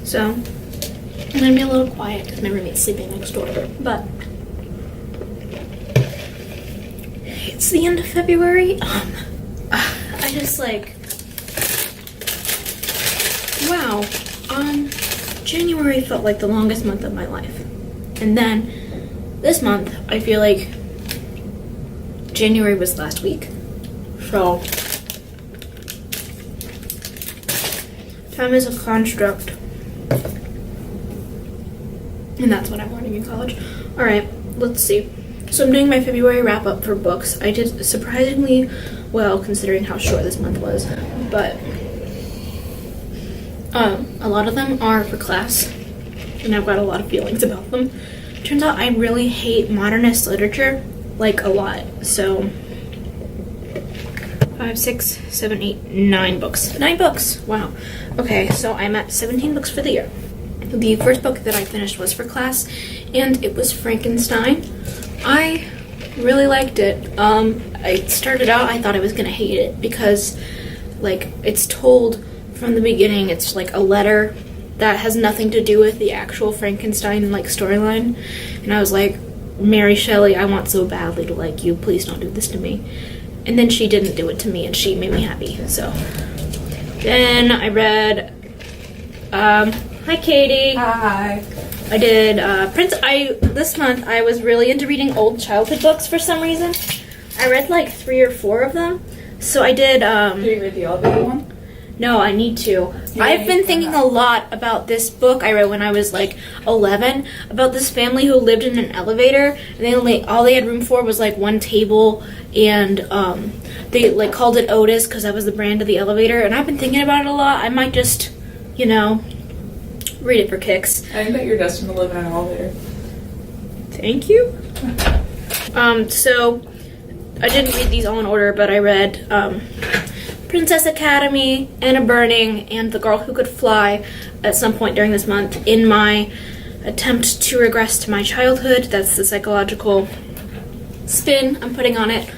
So I'm gonna be a little quiet because my roommate's sleeping next door. But it's the end of February. I just like, wow. January felt like the longest month of my life, and then this month I feel like January was last week. So time is a construct, and that's what I'm learning in college. All right, let's see. So I'm doing my February wrap up for books. I did surprisingly well considering how short this month was, but a lot of them are for class, and I've got a lot of feelings about them. Turns out I really hate modernist literature, like a lot. So 5, 6, 7, 8, 9 books. 9 books! Wow. Okay, so I'm at 17 books for the year. The first book that I finished was for class, and it was Frankenstein. I really liked it. I started out, I thought I was gonna hate it because, like, it's told from the beginning. It's like a letter that has nothing to do with the actual Frankenstein, like, storyline. And I was like, Mary Shelley, I want so badly to like you. Please don't do this to me. And then she didn't do it to me, and she made me happy. So then I read, hi Katie. Hi. I did this month I was really into reading old childhood books for some reason. I read like 3 or 4 of them. So I did Did you read the elevator one? No, I need to. I've been thinking a lot about this book I read when I was like 11, about this family who lived in an elevator, and all they had room for was like one table, and they like called it Otis because that was the brand of the elevator. And I've been thinking about it a lot. I might just, you know, read it for kicks. I think that you're destined to live in an elevator. Thank you. So I didn't read these all in order, but I read Princess Academy, Anna Burning, and The Girl Who Could Fly at some point during this month in my attempt to regress to my childhood. That's the psychological spin I'm putting on it.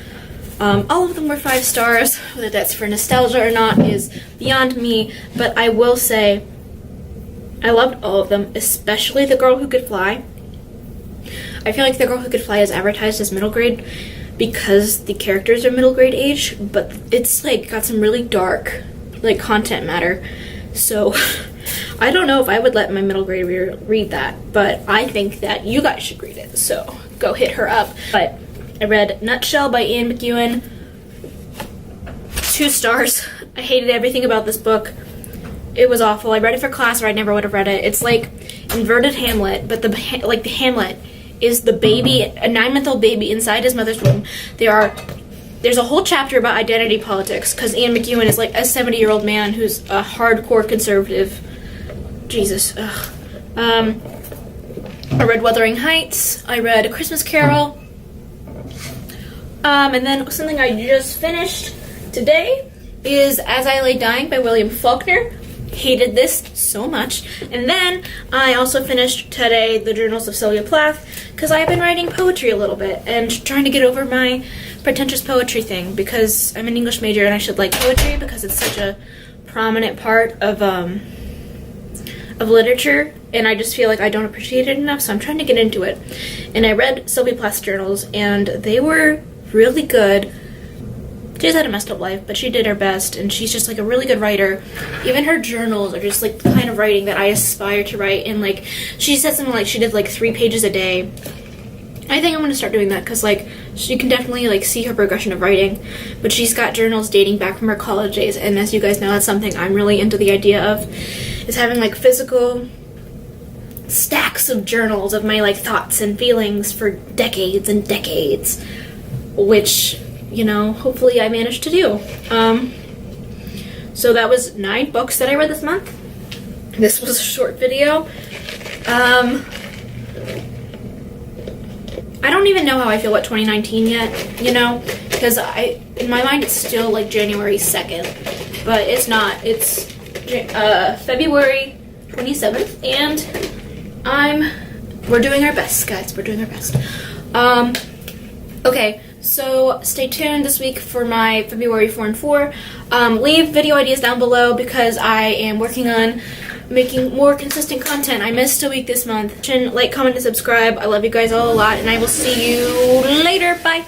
All of them were 5 stars. Whether that's for nostalgia or not is beyond me, but I will say I loved all of them, especially The Girl Who Could Fly. I feel like The Girl Who Could Fly is advertised as middle grade because the characters are middle grade age, but it's like got some really dark like content matter. So I don't know if I would let my middle grade read that, but I think that you guys should read it, so go hit her up. But I read Nutshell by Ian McEwan. 2 stars. I hated everything about this book. It was awful. I read it for class or I never would have read it. It's like inverted Hamlet, but the Hamlet is the baby, a 9-month-old baby inside his mother's womb. There's a whole chapter about identity politics because Ian McEwan is like a 70-year-old man who's a hardcore conservative. Jesus. Ugh. I read Wuthering Heights. I read A Christmas Carol. And then something I just finished today is As I Lay Dying by William Faulkner. Hated this so much. And then I also finished today The Journals of Sylvia Plath because I've been writing poetry a little bit and trying to get over my pretentious poetry thing because I'm an English major and I should like poetry because it's such a prominent part of literature, and I just feel like I don't appreciate it enough, so I'm trying to get into it. And I read Sylvia Plath's journals and they were really good. She's had a messed up life, but she did her best, and she's just like a really good writer. Even her journals are just like the kind of writing that I aspire to write. And like she said something like she did like 3 pages a day. I think I'm gonna start doing that because like you can definitely like see her progression of writing. But she's got journals dating back from her college days, and as you guys know, that's something I'm really into the idea of, is having like physical stacks of journals of my like thoughts and feelings for decades and decades, which, you know, hopefully I managed to do. So that was 9 books that I read this month. This was a short video. I don't even know how I feel about 2019 yet, you know, because in my mind it's still like January 2nd, but it's not. It's February 27th, and we're doing our best, guys. We're doing our best. Okay. So stay tuned this week for my February 4 and 4. Leave video ideas down below because I am working on making more consistent content. I missed a week this month. Like, comment, and subscribe. I love you guys all a lot, and I will see you later. Bye.